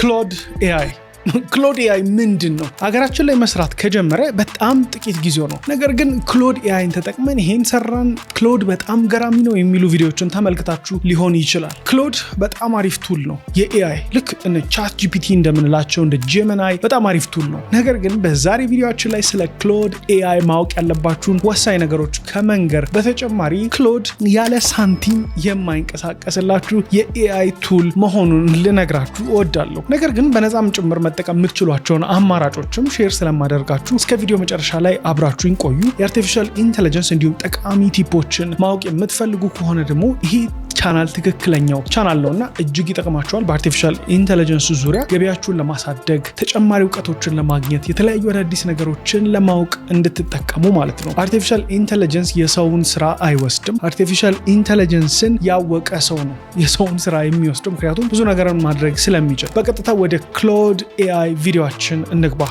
ክሎድ ኤአይ ክሎድ ኤአይ ምንድነው? ሀገራችን ላይ መስራት ከጀመረ በጣም ጥቂት ጊዜው ነው። ነገር ግን ክሎድ ኤአይን ተጠቅመን ይሄን ሰራን፣ ክሎድ በጣም ገራሚ ነው የሚሉ ቪዲዮዎችን ተመልክታችሁ ሊሆን ይችላል። ክሎድ በጣም አሪፍ ቱል ነው የኤአይ ልክ እነ ቻት ጂፒቲ እንደምንላቸው እንደ ጄሚናይ በጣም አሪፍ ቱል ነው። ነገር ግን በዛሬ ቪዲዮአችን ላይ ስለ ክሎድ ኤአይ ማወቅ ያለባችሁን ወሳኝ ነገሮች ከመንገር በተጨማሪ ክሎድ ያለ ሳንቲም የማይንቀሳቀስላችሁ የኤአይ ቱል መሆኑን ልነግራችሁ እወዳለሁ። ነገር ግን በነፃም ጭምር መጠቀም የምትችሏቸውን አማራጮችም ሼር ስለማደርጋችሁ እስከ ቪዲዮ መጨረሻ ላይ አብራችሁኝ ቆዩ። የአርቲፊሻል ኢንተለጀንስ እንዲሁም ጠቃሚ ቲፖችን ማወቅ የምትፈልጉ ከሆነ ደግሞ ይሄ ቻናል ትክክለኛው ቻናል ነውና እጅግ ይጠቅማችኋል። በአርቲፊሻል ኢንተለጀንስ ዙሪያ ገበያችሁን ለማሳደግ ተጨማሪ እውቀቶችን ለማግኘት የተለያዩ አዳዲስ ነገሮችን ለማወቅ እንድትጠቀሙ ማለት ነው። አርቲፊሻል ኢንተለጀንስ የሰውን ስራ አይወስድም። አርቲፊሻል ኢንተለጀንስን ያወቀ ሰው ነው የሰውን ስራ የሚወስደው፣ ምክንያቱም ብዙ ነገርን ማድረግ ስለሚችል። በቀጥታ ወደ ክሎድ ኤአይ ቪዲዮአችን እንግባ።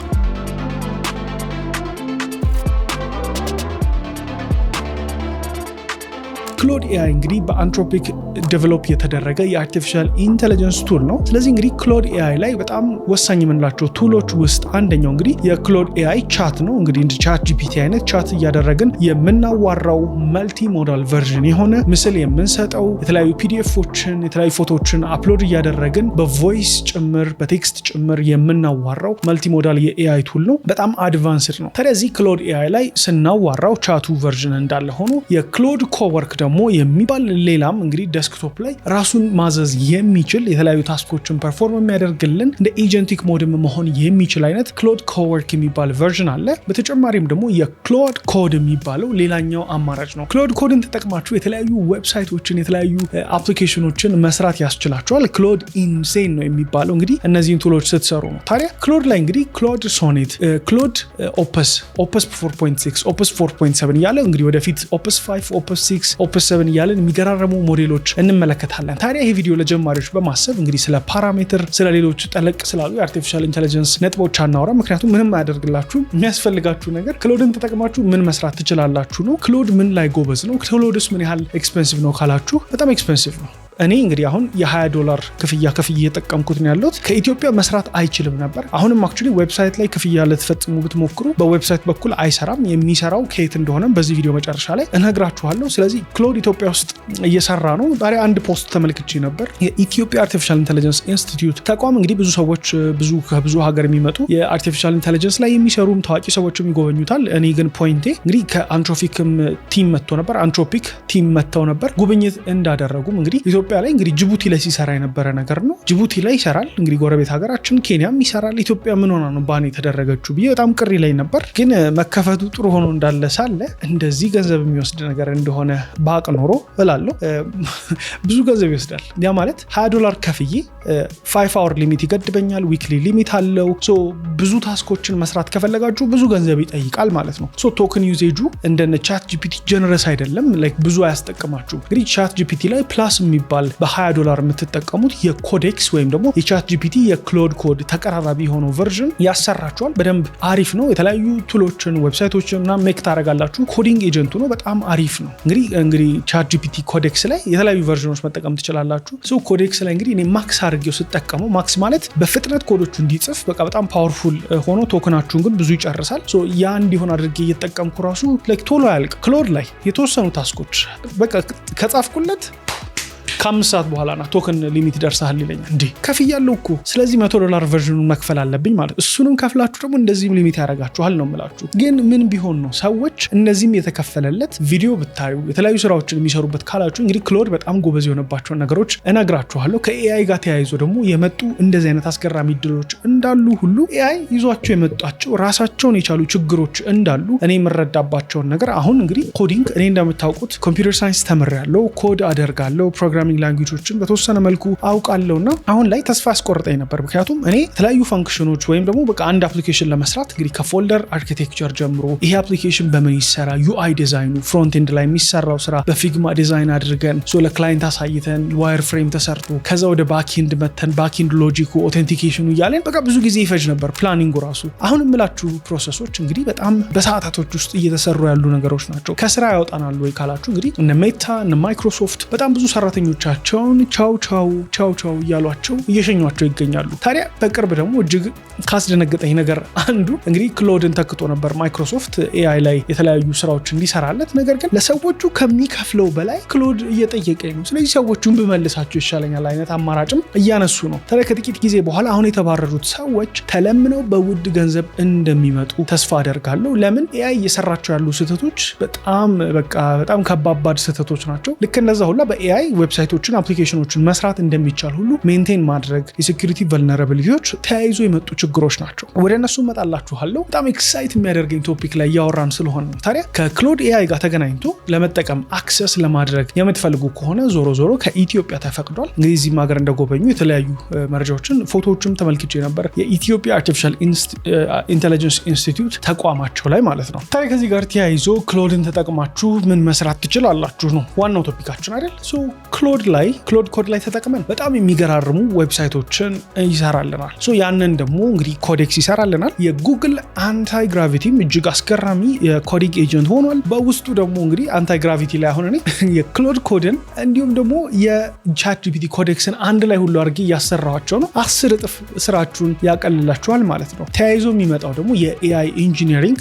ክሎድ ኤአይ እንግዲህ በአንትሮፒክ ዴቨሎፕ የተደረገ የአርቲፊሻል ኢንተለጀንስ ቱል ነው። ስለዚህ እንግዲህ ክሎድ ኤአይ ላይ በጣም ወሳኝ የምንላቸው ቱሎች ውስጥ አንደኛው እንግዲህ የክሎድ ኤአይ ቻት ነው። እንግዲህ እንደ ቻት ጂፒቲ አይነት ቻት እያደረግን የምናዋራው መልቲ ሞዳል ቨርዥን የሆነ ምስል የምንሰጠው የተለያዩ ፒዲኤፎችን የተለያዩ ፎቶዎችን አፕሎድ እያደረግን በቮይስ ጭምር በቴክስት ጭምር የምናዋራው መልቲ ሞዳል የኤአይ ቱል ነው። በጣም አድቫንስድ ነው። ታዲያ እዚህ ክሎድ ኤአይ ላይ ስናዋራው ቻቱ ቨርዥን እንዳለ ሆኖ የክሎድ ኮወርክ ደግሞ የሚባል ሌላም እንግዲህ ዴስክቶፕ ላይ ራሱን ማዘዝ የሚችል የተለያዩ ታስኮችን ፐርፎርም የሚያደርግልን እንደ ኤጀንቲክ ሞድም መሆን የሚችል አይነት ክሎድ ኮወርክ የሚባል ቨርዥን አለ። በተጨማሪም ደግሞ የክሎድ ኮድ የሚባለው ሌላኛው አማራጭ ነው። ክሎድ ኮድን ተጠቅማችሁ የተለያዩ ዌብሳይቶችን የተለያዩ አፕሊኬሽኖችን መስራት ያስችላችኋል። ክሎድ ኢንሴን ነው የሚባለው እንግዲህ እነዚህን ቱሎች ስትሰሩ ነው። ታዲያ ክሎድ ላይ እንግዲህ ክሎድ ሶኔት፣ ክሎድ ኦፐስ 4.6 ኦፐስ 4.7 እያለ እንግዲህ ወደፊት ኦፐስ 5 ኦፐስ 6 ኦፐስ 7 እያለን የሚገራረሙ ሞዴሎች እንመለከታለን። ታዲያ ይሄ ቪዲዮ ለጀማሪዎች በማሰብ እንግዲህ ስለ ፓራሜትር ስለ ሌሎች ጠለቅ ስላሉ የአርቲፊሻል ኢንተለጀንስ ነጥቦች አናወራ። ምክንያቱም ምንም አያደርግላችሁ። የሚያስፈልጋችሁ ነገር ክሎድን ተጠቅማችሁ ምን መስራት ትችላላችሁ ነው። ክሎድ ምን ላይ ጎበዝ ነው፣ ክሎድስ ምን ያህል ኤክስፔንሲቭ ነው ካላችሁ በጣም ኤክስፔንሲቭ ነው። እኔ እንግዲህ አሁን $20 ክፍያ እየጠቀምኩት ነው ያለሁት። ከኢትዮጵያ መስራት አይችልም ነበር። አሁንም አክቹሊ ዌብሳይት ላይ ክፍያ ልትፈጽሙ ብትሞክሩ በዌብሳይት በኩል አይሰራም። የሚሰራው ከየት እንደሆነ በዚህ ቪዲዮ መጨረሻ ላይ እነግራችኋለሁ። ስለዚህ ክሎድ ኢትዮጵያ ውስጥ እየሰራ ነው። ዛሬ አንድ ፖስት ተመልክቼ ነበር። የኢትዮጵያ አርቲፊሻል ኢንተለጀንስ ኢንስቲትዩት ተቋም እንግዲህ ብዙ ሰዎች ከብዙ ሀገር የሚመጡ የአርቲፊሻል ኢንተለጀንስ ላይ የሚሰሩም ታዋቂ ሰዎችም ይጎበኙታል። እኔ ግን ፖይንቴ እንግዲህ ከአንትሮፒክም ቲም መጥቶ ነበር። አንትሮፒክ ቲም መጥተው ነበር ጉብኝት እንዳደረጉም እንግዲህ ኢትዮጵያ ላይ እንግዲህ ጅቡቲ ላይ ሲሰራ የነበረ ነገር ነው። ጅቡቲ ላይ ይሰራል እንግዲህ ጎረቤት ሀገራችን ኬንያም ይሰራል። ኢትዮጵያ ምን ሆና ነው ባን የተደረገችው ብዬ በጣም ቅሪ ላይ ነበር። ግን መከፈቱ ጥሩ ሆኖ እንዳለ ሳለ እንደዚህ ገንዘብ የሚወስድ ነገር እንደሆነ ባቅ ኖሮ እላለሁ። ብዙ ገንዘብ ይወስዳል። ያ ማለት $20 ከፍዬ 5 hour ሊሚት ይገድበኛል። ዊክሊ ሊሚት አለው። ብዙ ታስኮችን መስራት ከፈለጋችሁ ብዙ ገንዘብ ይጠይቃል ማለት ነው። ቶክን ዩዜጁ እንደነ ቻት ጂፒቲ ጀነረስ አይደለም። ብዙ አያስጠቅማችሁ። እንግዲህ ቻት ጂፒቲ ላይ ፕላስ የሚባል $20 የምትጠቀሙት የኮዴክስ ወይም ደግሞ የቻት ጂፒቲ የክሎድ ኮድ ተቀራራቢ የሆነው ቨርዥን ያሰራችኋል። በደንብ አሪፍ ነው። የተለያዩ ቱሎችን ዌብሳይቶችን እና ሜክ ታደርጋላችሁ። ኮዲንግ ኤጀንቱ ነው። በጣም አሪፍ ነው። እንግዲህ ቻት ጂፒቲ ኮዴክስ ላይ የተለያዩ ቨርዥኖች መጠቀም ትችላላችሁ። ኮዴክስ ላይ እንግዲህ እኔ ማክስ አድርጌው ስጠቀመው ማክስ ማለት በፍጥነት ኮዶቹ እንዲጽፍ በጣም ፓወርፉል ሆኖ ቶክናችሁን ግን ብዙ ይጨርሳል። ያ እንዲሆን አድርጌ እየተጠቀምኩ ራሱ ቶሎ ያልቅ። ክሎድ ላይ የተወሰኑ ታስኮች ከጻፍኩለት ከ5 ሰዓት በኋላ ና ቶክን ሊሚት ደርሰሃል ይለኛል። እንዴ ከፍያለሁ እኮ። ስለዚህ $100 ቨርዥኑን መክፈል አለብኝ ማለት። እሱንም ከፍላችሁ ደግሞ እንደዚህም ሊሚት ያደርጋችኋል ነው የምላችሁ። ግን ምን ቢሆን ነው ሰዎች እነዚህም የተከፈለለት ቪዲዮ ብታዩ የተለያዩ ስራዎችን የሚሰሩበት ካላችሁ እንግዲህ ክሎድ በጣም ጎበዝ የሆነባቸውን ነገሮች እነግራችኋለሁ። ከኤአይ ጋር ተያይዞ ደግሞ የመጡ እንደዚህ አይነት አስገራሚ ድሎች እንዳሉ ሁሉ ኤአይ ይዟቸው የመጣቸው ራሳቸውን የቻሉ ችግሮች እንዳሉ እኔ የምረዳባቸውን ነገር አሁን እንግዲህ ኮዲንግ እኔ እንደምታውቁት ኮምፒውተር ሳይንስ ተምሬያለሁ። ኮድ አደርጋለሁ። ፕሮግራሚንግ ላንጉጆችን በተወሰነ መልኩ አውቃለሁና አሁን ላይ ተስፋ አስቆርጠኝ ነበር። ምክንያቱም እኔ የተለያዩ ፋንክሽኖች ወይም ደግሞ አንድ አፕሊኬሽን ለመስራት እንግዲህ ከፎልደር አርኪቴክቸር ጀምሮ ይሄ አፕሊኬሽን በምን ይሰራ፣ ዩአይ ዲዛይኑ ፍሮንት ኤንድ ላይ የሚሰራው ስራ በፊግማ ዲዛይን አድርገን ለክላይንት አሳይተን ዋየር ፍሬም ተሰርቶ ከዛ ወደ ባክኤንድ መተን ባክኤንድ ሎጂኩ ኦቴንቲኬሽኑ እያለን ብዙ ጊዜ ይፈጅ ነበር ፕላኒንጉ ራሱ። አሁን የምላችሁ ፕሮሰሶች እንግዲህ በጣም በሰዓታቶች ውስጥ እየተሰሩ ያሉ ነገሮች ናቸው። ከስራ ያወጣናሉ ወይ ካላችሁ እንግዲህ እነ ሜታ እነ ማይክሮሶፍት በጣም ብዙ ሰራተኞች ሰራተኞቻቸውን ቻው እያሏቸው እየሸኟቸው ይገኛሉ። ታዲያ በቅርብ ደግሞ እጅግ ካስደነገጠኝ ነገር አንዱ እንግዲህ ክሎድን ተክቶ ነበር ማይክሮሶፍት ኤአይ ላይ የተለያዩ ስራዎች እንዲሰራለት። ነገር ግን ለሰዎቹ ከሚከፍለው በላይ ክሎድ እየጠየቀኝ ነው፣ ስለዚህ ሰዎቹን ብመልሳቸው ይሻለኛል አይነት አማራጭም እያነሱ ነው። ታዲያ ከጥቂት ጊዜ በኋላ አሁን የተባረሩት ሰዎች ተለምነው በውድ ገንዘብ እንደሚመጡ ተስፋ አደርጋለሁ። ለምን ኤአይ እየሰራቸው ያሉ ስህተቶች በጣም ከባባድ ስህተቶች ናቸው። ልክ እንደዛ ሁላ በኤአይ ዌብሳይቶችን አፕሊኬሽኖችን መስራት እንደሚቻል ሁሉ ሜንቴን ማድረግ የሴኩሪቲ ቨልነራቢሊቲዎች ተያይዞ የመጡ ችግሮች ናቸው። ወደ እነሱ እመጣላችኋለሁ። በጣም ኤክሳይት የሚያደርገኝ ቶፒክ ላይ እያወራን ስለሆነ ነው። ታዲያ ከክሎድ ኤአይ ጋር ተገናኝቶ ለመጠቀም አክሰስ ለማድረግ የምትፈልጉ ከሆነ ዞሮ ከኢትዮጵያ ተፈቅዷል። እንግዲህ እዚህም ሀገር እንደጎበኙ የተለያዩ መረጃዎችን ፎቶዎችም ተመልክቼ ነበር፣ የኢትዮጵያ አርቲፊሻል ኢንተለጀንስ ኢንስቲትዩት ተቋማቸው ላይ ማለት ነው። ታዲያ ከዚህ ጋር ተያይዞ ክሎድን ተጠቅማችሁ ምን መስራት ትችላላችሁ ነው ዋናው ቶፒካችን አይደል? ክሎድ ኮድ ላይ ተጠቅመን በጣም የሚገራርሙ ዌብሳይቶችን ይሰራልናል። ያንን ደግሞ እንግዲህ ኮዴክስ ይሰራልናል። የጉግል አንታይ ግራቪቲም እጅግ አስገራሚ የኮዲንግ ኤጀንት ሆኗል። በውስጡ ደግሞ እንግዲህ አንታይ ግራቪቲ ላይ አሁን እኔ የክሎድ ኮድን እንዲሁም ደግሞ የቻት ጂፒቲ ኮዴክስን አንድ ላይ ሁሉ አድርጌ እያሰራኋቸው ነው። 10 እጥፍ ስራችሁን ያቀልላችኋል ማለት ነው። ተያይዞ የሚመጣው ደግሞ የኤአይ ኢንጂነሪንግ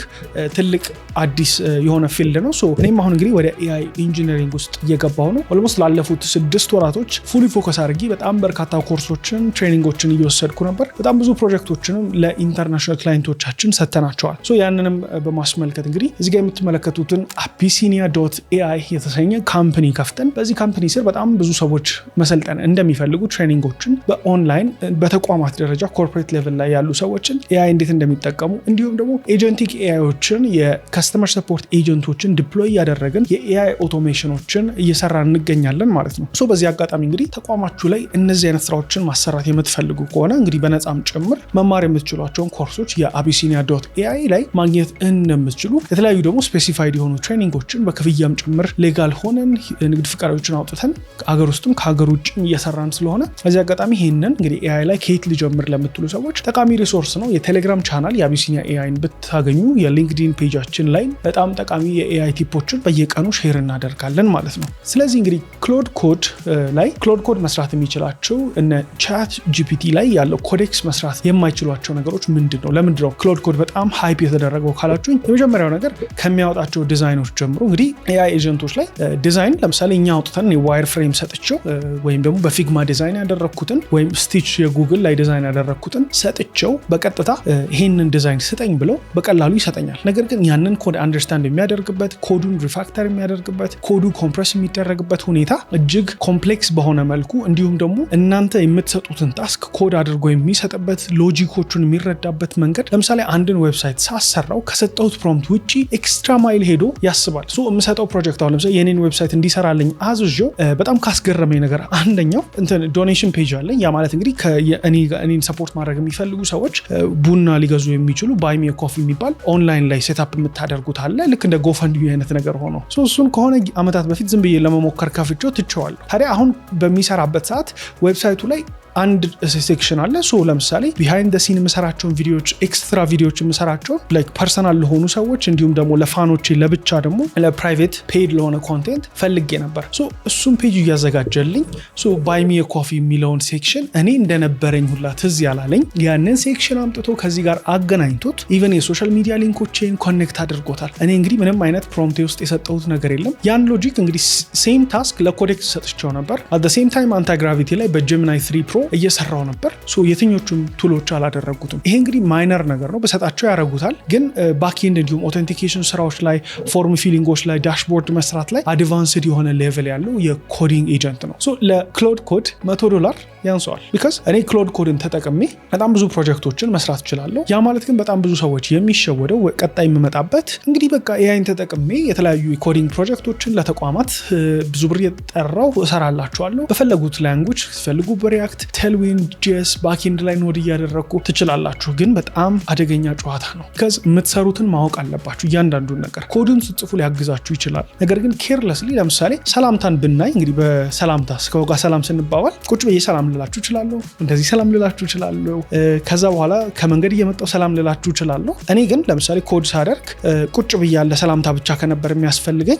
ትልቅ አዲስ የሆነ ፊልድ ነው። እኔም አሁን እንግዲህ ወደ ኤአይ ኢንጂነሪንግ ውስጥ እየገባሁ ነው። ኦልሞስት ላለፉት 6 ወራቶች ፉሊ ፎከስ አድርጌ በጣም በርካታ ኮርሶችን ትሬኒንጎችን እየወሰድኩ ነበር። በጣም ብዙ ፕሮጀክቶችንም ለኢንተርናሽናል ክላይንቶቻችን ሰጥተናቸዋል። ያንንም በማስመልከት እንግዲህ እዚህ ጋር የምትመለከቱትን abyssinia.ai የተሰኘ ካምፓኒ ከፍተን በዚህ ካምፓኒ ስር በጣም ብዙ ሰዎች መሰልጠን እንደሚፈልጉ ትሬኒንጎችን በኦንላይን በተቋማት ደረጃ ኮርፖሬት ሌቭል ላይ ያሉ ሰዎችን ኤአይ እንዴት እንደሚጠቀሙ እንዲሁም ደግሞ ኤጀንቲክ ኤአይዎችን የከስተመር ሰፖርት ኤጀንቶችን ዲፕሎይ ያደረግን የኤአይ ኦቶሜሽኖችን እየሰራን እንገኛለን ማለት ነው። በዚህ አጋጣሚ እንግዲህ ተቋማችሁ ላይ እነዚህ አይነት ስራዎችን ማሰራት የምትፈልጉ ከሆነ እንግዲህ በነፃም ጭምር መማር የምትችሏቸውን ኮርሶች የabyssinia.ai ላይ ማግኘት እንደምትችሉ የተለያዩ ደግሞ ስፔሲፋይድ የሆኑ ትሬኒንጎችን በክፍያም ጭምር ሌጋል ሆነን ንግድ ፍቃዶችን አውጥተን አገር ውስጥም ከሀገር ውጭም እየሰራን ስለሆነ በዚህ አጋጣሚ ይሄንን እንግዲህ ኤአይ ላይ ከየት ልጀምር ለምትሉ ሰዎች ጠቃሚ ሪሶርስ ነው። የቴሌግራም ቻናል የአቢሲኒያ ኤአይን ብታገኙ የሊንክዲን ፔጃችን ላይ በጣም ጠቃሚ የኤአይ ቲፖችን በየቀኑ ሼር እናደርጋለን ማለት ነው። ስለዚህ እንግዲህ ክሎድ ኮድ መስራት የሚችላቸው እነ ቻት ጂፒቲ ላይ ያለው ኮዴክስ መስራት የማይችሏቸው ነገሮች ምንድነው? ለምንድነው ክሎድ ኮድ በጣም ሃይፕ የተደረገው ካላችሁኝ፣ የመጀመሪያው ነገር ከሚያወጣቸው ዲዛይኖች ጀምሮ እንግዲህ ኤአይ ኤጀንቶች ላይ ዲዛይን ለምሳሌ እኛ አውጥተን የዋይር ፍሬም ሰጥቼው ወይም ደግሞ በፊግማ ዲዛይን ያደረኩትን ወይም ስቲች የጉግል ላይ ዲዛይን ያደረኩትን ሰጥቼው በቀጥታ ይሄንን ዲዛይን ስጠኝ ብለው በቀላሉ ይሰጠኛል። ነገር ግን ያንን ኮድ አንደርስታንድ የሚያደርግበት ኮዱን ሪፋክተር የሚያደርግበት ኮዱ ኮምፕረስ የሚደረግበት ሁኔታ እጅግ ኮምፕሌክስ በሆነ መልኩ እንዲሁም ደግሞ እናንተ የምትሰጡትን ታስክ ኮድ አድርጎ የሚሰጥበት ሎጂኮቹን የሚረዳበት መንገድ ለምሳሌ አንድን ዌብሳይት ሳሰራው ከሰጠሁት ፕሮምፕት ውጪ ኤክስትራ ማይል ሄዶ ያስባል። የምሰጠው ፕሮጀክት አሁን ለምሳሌ የኔን ዌብሳይት እንዲሰራልኝ አዝዤው በጣም ካስገረመኝ ነገር አንደኛው ዶኔሽን ፔጅ አለኝ። ያ ማለት እንግዲህ እኔን ሰፖርት ማድረግ የሚፈልጉ ሰዎች ቡና ሊገዙ የሚችሉ ባይ ሚ ኮፊ የሚባል ኦንላይን ላይ ሴታፕ የምታደርጉት አለ። ልክ እንደ ጎፈንድሚ አይነት ነገር ሆኖ እሱን ከሆነ አመታት በፊት ዝም ብዬ ለመሞከር ከፍቼው ትቼዋለሁ። ታዲያ አሁን በሚሰራበት ሰዓት ዌብሳይቱ ላይ አንድ ሴክሽን አለ። ለምሳሌ ቢሃይንድ ዘ ሲን የምሰራቸውን ቪዲዮዎች ኤክስትራ ቪዲዮዎች የምሰራቸው ላይክ ፐርሰናል ለሆኑ ሰዎች እንዲሁም ደግሞ ለፋኖቼ ለብቻ ደግሞ ለፕራይቬት ፔድ ለሆነ ኮንቴንት ፈልጌ ነበር። እሱም ፔጅ እያዘጋጀልኝ ባይ ሚ ኮፊ የሚለውን ሴክሽን እኔ እንደነበረኝ ሁላ ትዝ ያላለኝ ያንን ሴክሽን አምጥቶ ከዚህ ጋር አገናኝቶት ኢቨን የሶሻል ሚዲያ ሊንኮቼን ኮኔክት አድርጎታል። እኔ እንግዲህ ምንም አይነት ፕሮምፕት ውስጥ የሰጠሁት ነገር የለም። ያን ሎጂክ እንግዲህ ሴም ታስክ ለኮዴክስ ሰጥቼው ነበር። አት ዘ ሴም ታይም አንታይ ግራቪቲ ላይ በጀሚናይ 3 ፕሮ እየሰራው ነበር። የትኞቹም ቱሎች አላደረጉትም። ይሄ እንግዲህ ማይነር ነገር ነው፣ በሰጣቸው ያደርጉታል። ግን ባክኤንድ እንዲሁም ኦቴንቲኬሽን ስራዎች ላይ ፎርም ፊሊንጎች ላይ ዳሽቦርድ መስራት ላይ አድቫንስድ የሆነ ሌቭል ያለው የኮዲንግ ኤጀንት ነው። ለክሎድ ኮድ $100 ያንሰዋል። ቢካዝ እኔ ክሎድ ኮድን ተጠቅሜ በጣም ብዙ ፕሮጀክቶችን መስራት እችላለሁ። ያ ማለት ግን በጣም ብዙ ሰዎች የሚሸወደው ቀጣይ የምመጣበት እንግዲህ በቃ ኤአይን ተጠቅሜ የተለያዩ የኮዲንግ ፕሮጀክቶችን ለተቋማት ብዙ ብር የጠራው እሰራላችኋለሁ። በፈለጉት ላንጉጅ ሲፈልጉ በሪያክት ቴልዊን ጄስ ባክኤንድ ላይ ኖድ እያደረግኩ ትችላላችሁ። ግን በጣም አደገኛ ጨዋታ ነው። ከዚ የምትሰሩትን ማወቅ አለባችሁ። እያንዳንዱን ነገር ኮድን ስጽፉ ሊያግዛችሁ ይችላል። ነገር ግን ኬርለስሊ ለምሳሌ ሰላምታን ብናይ እንግዲህ በሰላምታ እስከወጋ ሰላም ስንባባል ቁጭ ብዬ ሰላም ልላችሁ እችላለሁ፣ እንደዚህ ሰላም ልላችሁ እችላለሁ፣ ከዛ በኋላ ከመንገድ እየመጣው ሰላም ልላችሁ እችላለሁ። እኔ ግን ለምሳሌ ኮድ ሳደርግ ቁጭ ብያለ ሰላምታ ብቻ ከነበር የሚያስፈልገኝ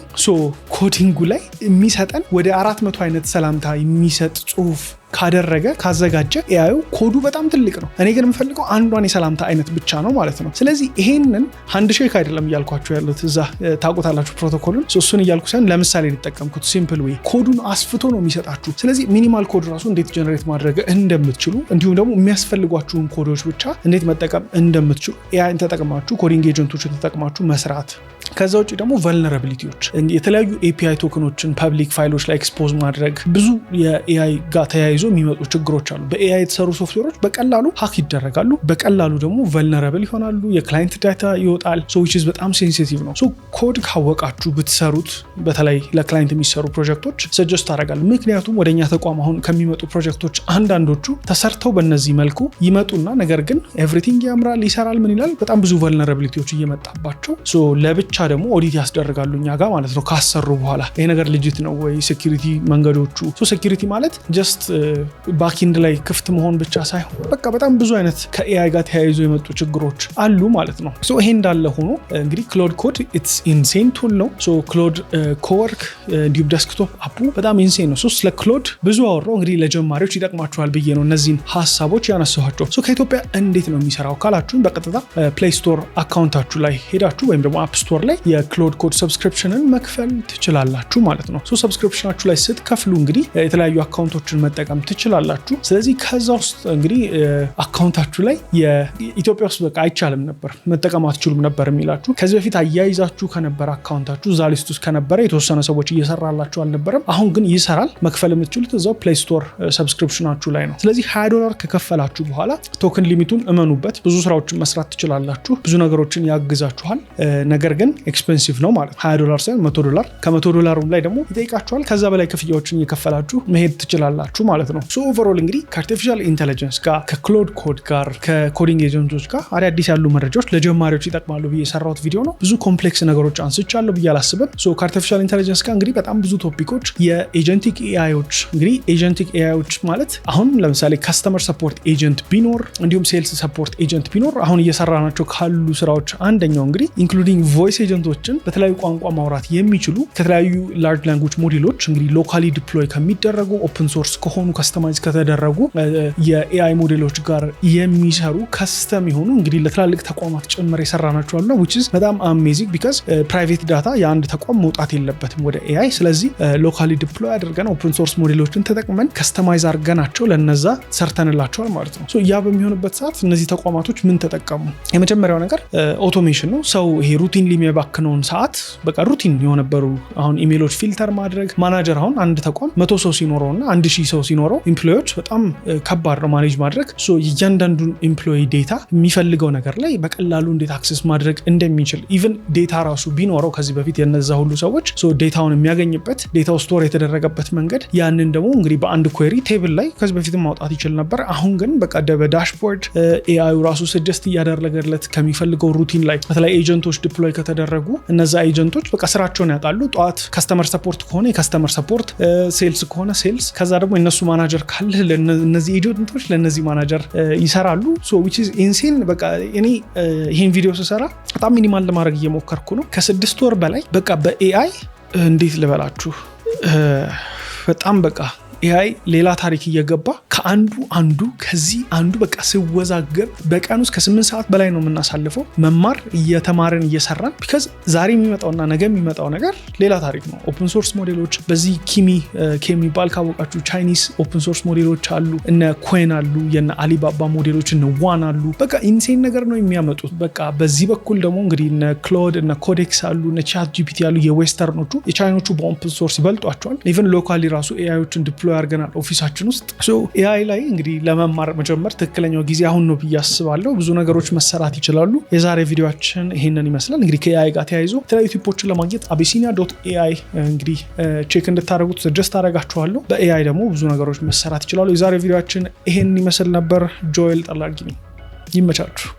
ኮዲንጉ ላይ የሚሰጠን ወደ 400 አይነት ሰላምታ የሚሰጥ ጽሁፍ ካደረገ ካዘጋጀ ኤአዩ ኮዱ በጣም ትልቅ ነው። እኔ ግን የምፈልገው አንዷን የሰላምታ አይነት ብቻ ነው ማለት ነው። ስለዚህ ይሄንን ሃንድ ሼክ አይደለም እያልኳችሁ ያሉት እዛ ታውቁታላችሁ ፕሮቶኮሉን። እሱን እያልኩ ሳይሆን ለምሳሌ የተጠቀምኩት ሲምፕል ዌይ ኮዱን አስፍቶ ነው የሚሰጣችሁ። ስለዚህ ሚኒማል ኮድ ራሱ እንዴት ጀነሬት ማድረግ እንደምትችሉ እንዲሁም ደግሞ የሚያስፈልጓችሁን ኮዶች ብቻ እንዴት መጠቀም እንደምትችሉ ኤአይን ተጠቅማችሁ ኮዲንግ ኤጀንቶችን ተጠቅማችሁ መስራት። ከዛ ውጭ ደግሞ ቨልነራቢሊቲዎች የተለያዩ ኤፒአይ ቶክኖችን ፐብሊክ ፋይሎች ላይ ኤክስፖዝ ማድረግ ብዙ የኤአይ ጋር ተያይዞ የሚመጡ ችግሮች አሉ። በኤአይ የተሰሩ ሶፍትዌሮች በቀላሉ ሀክ ይደረጋሉ፣ በቀላሉ ደግሞ ቨልነራብል ይሆናሉ፣ የክላይንት ዳታ ይወጣል። which is በጣም ሴንሲቲቭ ነው። ኮድ ካወቃችሁ ብትሰሩት በተለይ ለክላይንት የሚሰሩ ፕሮጀክቶች ሰጀስት አደርጋለሁ። ምክንያቱም ወደኛ ተቋም አሁን ከሚመጡ ፕሮጀክቶች አንዳንዶቹ ተሰርተው በእነዚህ መልኩ ይመጡና ነገር ግን ኤቭሪቲንግ ያምራል ይሰራል ምን ይላል በጣም ብዙ ቨልነራቢሊቲዎች እየመጣባቸው ለብቻ ደግሞ ኦዲት ያስደርጋሉ እኛ ጋር ማለት ነው። ካሰሩ በኋላ ይሄ ነገር ልጅት ነው ወይ ሴኩሪቲ መንገዶቹ ሴኩሪቲ ማለት ጀስት ባክኢንድ ላይ ክፍት መሆን ብቻ ሳይሆን በቃ በጣም ብዙ አይነት ከኤአይ ጋር ተያይዞ የመጡ ችግሮች አሉ ማለት ነው። ይሄ እንዳለ ሆኖ እንግዲህ ክሎድ ኮድ ኢትስ ኢንሴን ቱል ነው። ክሎድ ኮወርክ እንዲሁም ዴስክቶፕ አፑ በጣም ኢንሴን ነው። ስለ ክሎድ ብዙ አወራው። እንግዲህ ለጀማሪዎች ይጠቅማችኋል ብዬ ነው እነዚህን ሀሳቦች ያነሳኋቸው። ከኢትዮጵያ እንዴት ነው የሚሰራው ካላችሁን በቀጥታ ፕሌይ ስቶር አካውንታችሁ ላይ ሄዳችሁ ወይም ደግሞ አፕ ስቶር ላይ የክሎድ ኮድ ሰብስክሪፕሽንን መክፈል ትችላላችሁ ማለት ነው። ሰብስክሪፕሽናችሁ ላይ ስትከፍሉ እንግዲህ የተለያዩ አካውንቶችን መጠቀም ትችላላችሁ። ስለዚህ ከዛ ውስጥ እንግዲህ አካውንታችሁ ላይ የኢትዮጵያ ውስጥ በቃ አይቻልም ነበር መጠቀም አትችሉም ነበር የሚላችሁ ከዚህ በፊት አያይዛችሁ ከነበረ አካውንታችሁ እዛ ሊስት ውስጥ ከነበረ የተወሰነ ሰዎች እየሰራላችሁ አልነበረም። አሁን ግን ይሰራል። መክፈል የምትችሉት እዛው ፕሌይ ስቶር ሰብስክሪፕሽናችሁ ላይ ነው። ስለዚህ $20 ከከፈላችሁ በኋላ ቶክን ሊሚቱን እመኑበት፣ ብዙ ስራዎችን መስራት ትችላላችሁ፣ ብዙ ነገሮችን ያግዛችኋል። ነገር ግን ኤክስፔንሲቭ ነው ማለት $20 ሳይሆን $100 ከ$100 ላይ ደግሞ ይጠይቃችኋል። ከዛ በላይ ክፍያዎችን እየከፈላችሁ መሄድ ትችላላችሁ ማለት ነው። ኦቨርኦል እንግዲህ ከአርቲፊሻል ኢንተለጀንስ ጋር ከክሎድ ኮድ ጋር ከኮዲንግ ኤጀንቶች ጋር አዳዲስ ያሉ መረጃዎች ለጀማሪዎች ይጠቅማሉ ብዬ የሰራሁት ቪዲዮ ነው። ብዙ ኮምፕሌክስ ነገሮች አንስቻለሁ ብዬ አላስብም። ከአርቲፊሻል ኢንተለጀንስ ጋር እንግዲህ በጣም ብዙ ቶፒኮች የኤጀንቲክ ኤአይዎች እንግዲህ ኤጀንቲክ ኤአይዎች ማለት አሁን ለምሳሌ ካስተመር ሰፖርት ኤጀንት ቢኖር እንዲሁም ሴልስ ሰፖርት ኤጀንት ቢኖር አሁን እየሰራናቸው ካሉ ስራዎች አንደኛው እንግዲህ ኢንክሉዲንግ ቮይስ ኤጀንቶችን በተለያዩ ቋንቋ ማውራት የሚችሉ ከተለያዩ ላርጅ ላንጉጅ ሞዴሎች እንግዲህ ሎካሊ ዲፕሎይ ከሚደረጉ ኦፕን ሶርስ ከሆኑ ከስተማይዝ ከተደረጉ የኤአይ ሞዴሎች ጋር የሚሰሩ ከስተም የሆኑ እንግዲህ ለትላልቅ ተቋማት ጭምር የሰራናቸው አሉ። which is በጣም አሜዚንግ ቢካዝ ፕራይቬት ዳታ የአንድ ተቋም መውጣት የለበትም ወደ ኤአይ። ስለዚህ ሎካሊ ዲፕሎይ አድርገን ኦፕን ሶርስ ሞዴሎችን ተጠቅመን ከስተማይዝ አድርገናቸው ለነዛ ሰርተንላቸዋል ማለት ነው። ያ በሚሆንበት ሰዓት እነዚህ ተቋማቶች ምን ተጠቀሙ? የመጀመሪያው ነገር ኦቶሜሽን ነው። ሰው ይሄ ሩቲን የሚባክነውን ሰዓት በቃ ሩቲን የሆነበሩ አሁን ኢሜሎች ፊልተር ማድረግ ማናጀር አሁን አንድ ተቋም 100 ሰው ሲኖረውና 1000 ሰው ሲኖረው ኢምፕሎዮች በጣም ከባድ ነው ማኔጅ ማድረግ። እያንዳንዱን ኢምፕሎይ ዴታ የሚፈልገው ነገር ላይ በቀላሉ እንዴት አክሰስ ማድረግ እንደሚችል ኢቭን ዴታ ራሱ ቢኖረው ከዚህ በፊት የነዛ ሁሉ ሰዎች ዴታውን የሚያገኝበት ዴታው ስቶር የተደረገበት መንገድ ያንን ደግሞ እንግዲህ በአንድ ኩዌሪ ቴብል ላይ ከዚህ በፊት ማውጣት ይችል ነበር። አሁን ግን በቃ በዳሽቦርድ ኤአዩ ራሱ ሰጀስት እያደረገለት ከሚፈልገው ሩቲን ላይ በተለይ ኤጀንቶች ዲፕሎይ ከተደረጉ እነዛ ኤጀንቶች በቃ ስራቸውን ያውቃሉ። ጠዋት ከስተመር ሰፖርት ከሆነ የከስተመር ሰፖርት፣ ሴልስ ከሆነ ሴልስ፣ ከዛ ደግሞ የነሱ ማናጀር ካለ እነዚህ ኤጀንቶች ለነዚህ ማናጀር ይሰራሉ። which is insane። በቃ እኔ ይሄን ቪዲዮ ስሰራ በጣም ሚኒማል ለማድረግ እየሞከርኩ ነው። ከ6 ወር በላይ በቃ በኤአይ እንዴት ልበላችሁ በጣም በቃ ኤአይ ሌላ ታሪክ እየገባ ከአንዱ ከዚህ አንዱ በቃ ሲወዛገብ በቀን ውስጥ ከ8 ሰዓት በላይ ነው የምናሳልፈው መማር እየተማረን እየሰራን። ቢካዝ ዛሬ የሚመጣውና ነገ የሚመጣው ነገር ሌላ ታሪክ ነው። ኦፕን ሶርስ ሞዴሎች በዚህ የሚባል ካወቃችሁ ቻይኒስ ኦፕን ሶርስ ሞዴሎች አሉ፣ እነ ኮይን አሉ፣ የነ አሊባባ ሞዴሎች እነ ዋን አሉ። በቃ ኢንሴን ነገር ነው የሚያመጡት። በቃ በዚህ በኩል ደግሞ እንግዲህ እነ ክሎድ እነ ኮዴክስ አሉ፣ እነ ቻት ጂፒቲ አሉ። የዌስተርኖቹ የቻይኖቹ በኦፕን ሶርስ ይበልጧቸዋል። ኢቨን ሎካሊ ራሱ ኤአይዎችን ዲፕሎይ አድርገናል ኦፊሳችን ውስጥ። ኤአይ ላይ እንግዲህ ለመማር መጀመር ትክክለኛው ጊዜ አሁን ነው ብዬ አስባለሁ። ብዙ ነገሮች መሰራት ይችላሉ። የዛሬ ቪዲዮአችን ይሄንን ይመስላል። እንግዲህ ከኤአይ ጋር ተያይዞ የተለያዩ ቲፖችን ለማግኘት abyssinia.ai እንግዲህ ቼክ እንድታደርጉት ሰጀስት አደርጋችኋለሁ። በኤአይ ደግሞ ብዙ ነገሮች መሰራት ይችላሉ። የዛሬ ቪዲዮአችን ይሄንን ይመስል ነበር። ጆኤል ጠላጊ ነኝ። ይመቻችሁ።